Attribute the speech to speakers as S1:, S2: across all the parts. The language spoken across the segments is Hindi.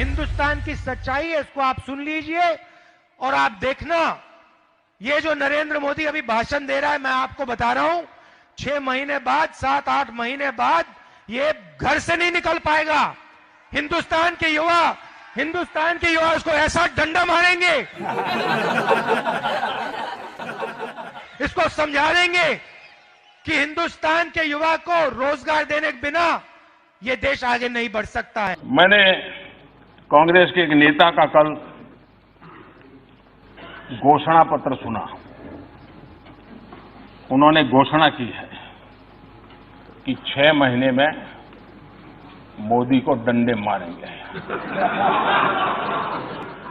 S1: हिंदुस्तान की सच्चाई है, इसको आप सुन लीजिए और आप देखना, ये जो नरेंद्र मोदी अभी भाषण दे रहा है, मैं आपको बता रहा हूं 6 महीने बाद, 7-8 महीने बाद ये घर से नहीं निकल पाएगा। हिंदुस्तान के युवा उसको ऐसा डंडा मारेंगे, इसको समझा देंगे कि हिंदुस्तान के युवा को रोजगार देने के बिना ये देश आगे नहीं बढ़ सकता है।
S2: मैंने कांग्रेस के एक नेता का कल घोषणा पत्र सुना। उन्होंने घोषणा की है कि 6 महीने में मोदी को डंडे मारेंगे।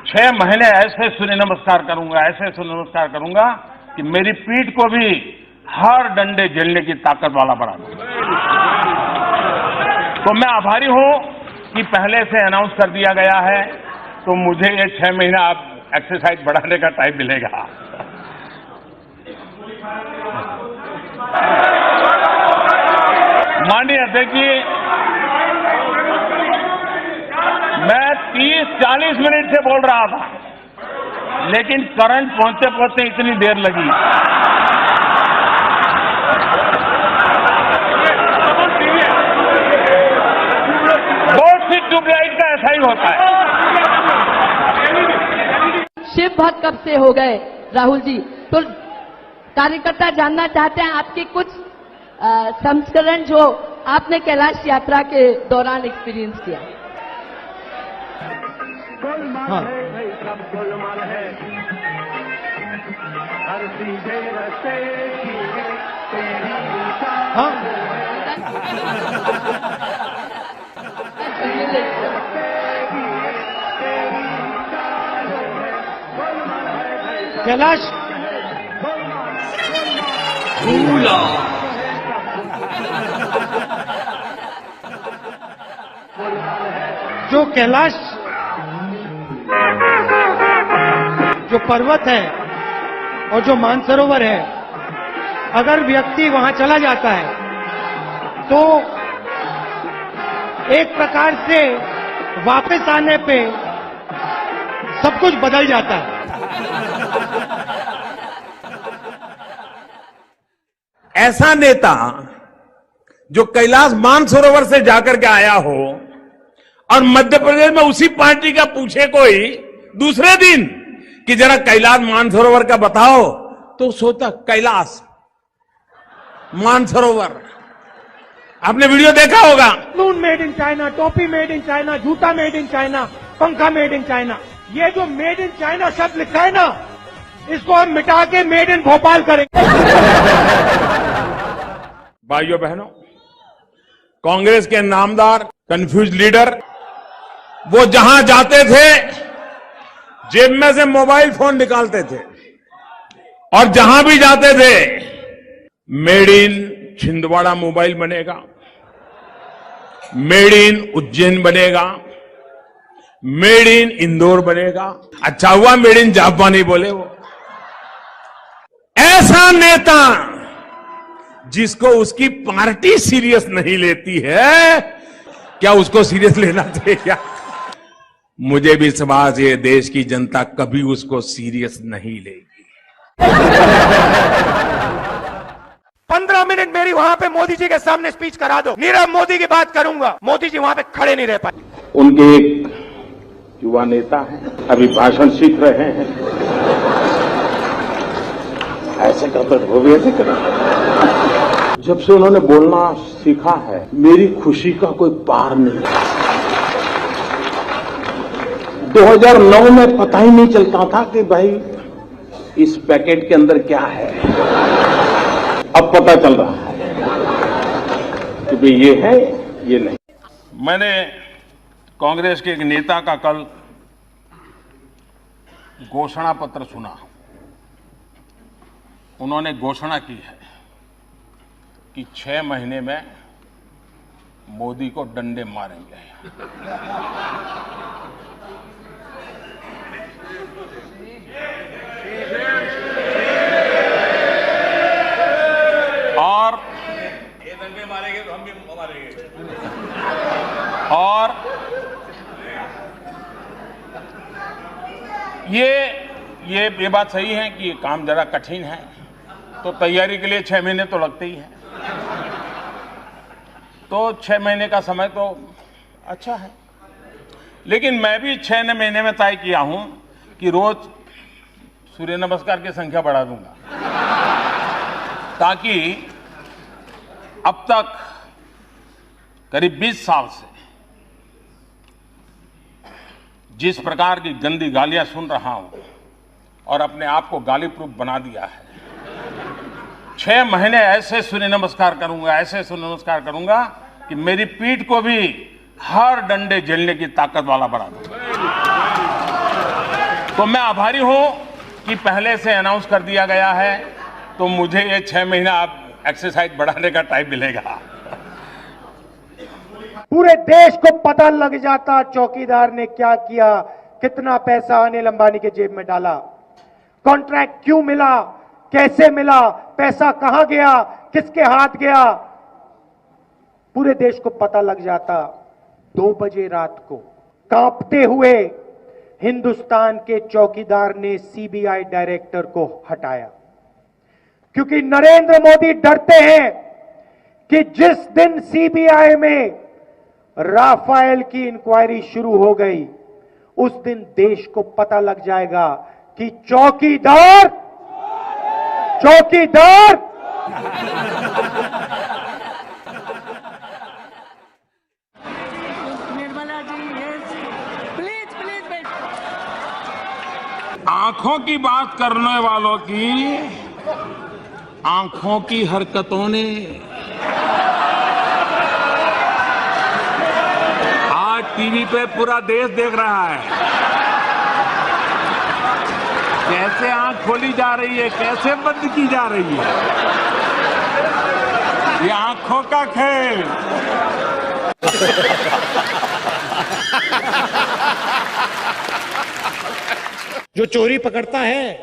S2: 6 महीने ऐसे सूर्य नमस्कार करूंगा कि मेरी पीठ को भी हर डंडे झेलने की ताकत वाला बना दूंगा। तो मैं आभारी हूं कि पहले से अनाउंस कर दिया गया है, तो मुझे ये 6 महीना आप एक्सरसाइज बढ़ाने का टाइम मिलेगा। माननीय अध्यक्ष जी, मैं 30-40 मिनट से बोल रहा था, लेकिन करंट पहुंचते पहुंचते इतनी देर लगी। बहुत सी ट्यूबलाइट का ऐसा ही होता है।
S3: शिव भक्त कब से हो गए राहुल जी? तो कार्यकर्ता जानना चाहते हैं आपके कुछ संस्करण जो आपने कैलाश यात्रा के दौरान एक्सपीरियंस किया।
S4: हाँ। गोलमाल है, हर सीधे रास्ते की तेरी
S1: हाँ। कैलाश जो कैलाश जो पर्वत है और जो मानसरोवर है, अगर व्यक्ति वहां चला जाता है तो एक प्रकार से वापस आने पे सब कुछ बदल जाता है।
S5: ऐसा नेता जो कैलाश मानसरोवर से जाकर के आया हो और मध्य प्रदेश में उसी पार्टी का पूछे कोई दूसरे दिन कि जरा कैलाश मानसरोवर का बताओ, तो सोचा कैलाश मानसरोवर। आपने वीडियो देखा होगा।
S1: नून मेड इन चाइना, टोपी मेड इन चाइना, जूता मेड इन चाइना, पंखा मेड इन चाइना। ये जो मेड इन चाइना शब्द लिखा है ना, इसको हम मिटा के मेड इन भोपाल करेंगे।
S5: भाइयों बहनों, कांग्रेस के नामदार कंफ्यूज लीडर वो जहां जाते थे जेब में से मोबाइल फोन निकालते थे और जहां भी जाते थे मेड इन छिंदवाड़ा मोबाइल बनेगा, मेड इन उज्जैन बनेगा, मेड इन इंदौर बनेगा। अच्छा हुआ मेड इन जापानी बोले वो। ऐसा नेता जिसको उसकी पार्टी सीरियस नहीं लेती है, क्या उसको सीरियस लेना चाहिए क्या? मुझे भी विश्वास है देश की जनता कभी उसको सीरियस नहीं लेगी।
S1: 15 मिनट मेरी वहां पे मोदी जी के सामने स्पीच करा दो, नीरव मोदी की बात करूंगा। मोदी जी वहां पे खड़े नहीं रह पाए।
S2: उनके एक युवा नेता हैं, अभी भाषण सीख रहे हैं। ऐसे करते वो भी ऐसे करें। जब से उन्होंने बोलना सीखा है, मेरी खुशी का कोई पार नहीं। 2009 में पता ही नहीं चलता था कि भाई इस पैकेट के अंदर क्या है। अब पता चल रहा है कि भाई ये है, ये नहीं। मैंने कांग्रेस के एक नेता का कल घोषणा पत्र सुना। उन्होंने घोषणा की है कि 6 महीने में मोदी को डंडे मारेंगे। और ये डंडे मारेंगे तो हम भी मारेंगे। और
S5: ये बात सही है कि ये काम जरा कठिन है, तो तैयारी के लिए 6 महीने तो लगते ही हैं। तो 6 महीने का समय तो अच्छा है, लेकिन मैं भी 6 महीने में तय किया हूं कि रोज सूर्य नमस्कार की संख्या बढ़ा दूंगा, ताकि अब तक करीब 20 साल से जिस प्रकार की गंदी गालियां सुन रहा हूं और अपने आप को गाली प्रूफ बना दिया है, 6 महीने ऐसे सूर्य नमस्कार करूंगा, ऐसे सूर्य नमस्कार करूंगा कि मेरी पीठ को भी हर डंडे झेलने की ताकत वाला बना दूंगा। तो मैं आभारी हूं कि पहले से अनाउंस कर दिया गया है, तो मुझे ये 6 महीना आप एक्सरसाइज बढ़ाने का टाइम मिलेगा।
S1: पूरे देश को पता लग जाता चौकीदार ने क्या किया, कितना पैसा अनिल अंबानी के जेब में डाला, कॉन्ट्रैक्ट क्यों मिला, कैसे मिला, पैसा कहां गया, किसके हाथ गया, पूरे देश को पता लग जाता। 2 बजे रात को कांपते हुए हिंदुस्तान के चौकीदार ने सीबीआई डायरेक्टर को हटाया, क्योंकि नरेंद्र मोदी डरते हैं कि जिस दिन सीबीआई में राफेल की इंक्वायरी शुरू हो गई, उस दिन देश को पता लग जाएगा कि चौकीदार
S4: निर्मला जी, यस, प्लीज।
S5: आंखों की बात करने वालों की आंखों की हरकतों ने आज टीवी पे पूरा देश देख रहा है, कैसे आंख खोली जा रही है, कैसे बंद की जा रही है। ये आंखों का खेल।
S1: जो चोरी पकड़ता है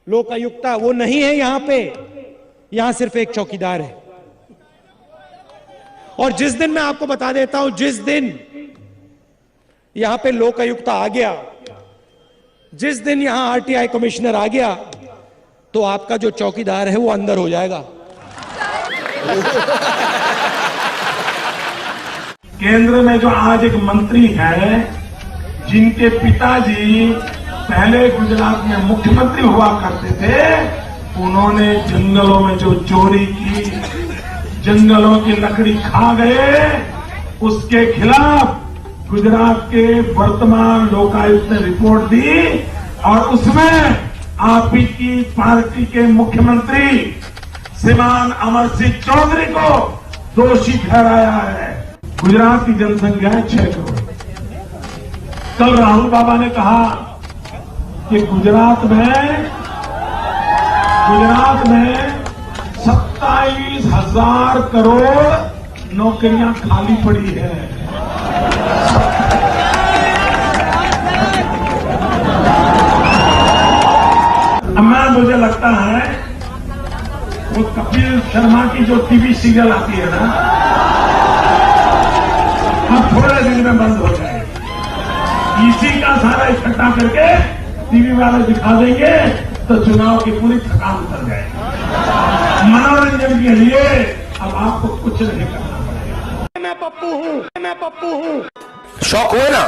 S1: लोकायुक्ता, वो नहीं है यहां पे, यहां सिर्फ एक चौकीदार है। और जिस दिन, मैं आपको बता देता हूं, जिस दिन यहां पे लोकायुक्ता आ गया, जिस दिन यहां आरटीआई कमिश्नर आ गया, तो आपका जो चौकीदार है वो अंदर हो जाएगा।
S6: केंद्र में जो आज एक मंत्री है, जिनके पिताजी पहले गुजरात में मुख्यमंत्री हुआ करते थे, उन्होंने जंगलों में जो चोरी की, जंगलों की लकड़ी खा गए, उसके खिलाफ गुजरात के वर्तमान लोकायुक्त ने रिपोर्ट दी और उसमें आप ही की पार्टी के मुख्यमंत्री श्रीमान अमर सिंह चौधरी को दोषी ठहराया है। गुजरात की जनसंख्या है 6 करोड़। कल राहुल बाबा ने कहा कि गुजरात में 27,000 करोड़ नौकरियां खाली पड़ी है। मुझे लगता है वो कपिल शर्मा की जो टीवी सीरियल आती है ना, अब थोड़े दिन में बंद हो जाए, इसी का सारा इकट्ठा करके टीवी वाले दिखा देंगे, तो चुनाव की पूरी थकान उतर जाएगी। मनोरंजन के लिए अब आपको कुछ नहीं करना पड़ेगा। मैं पप्पू हूं।
S1: शौक हुए ना।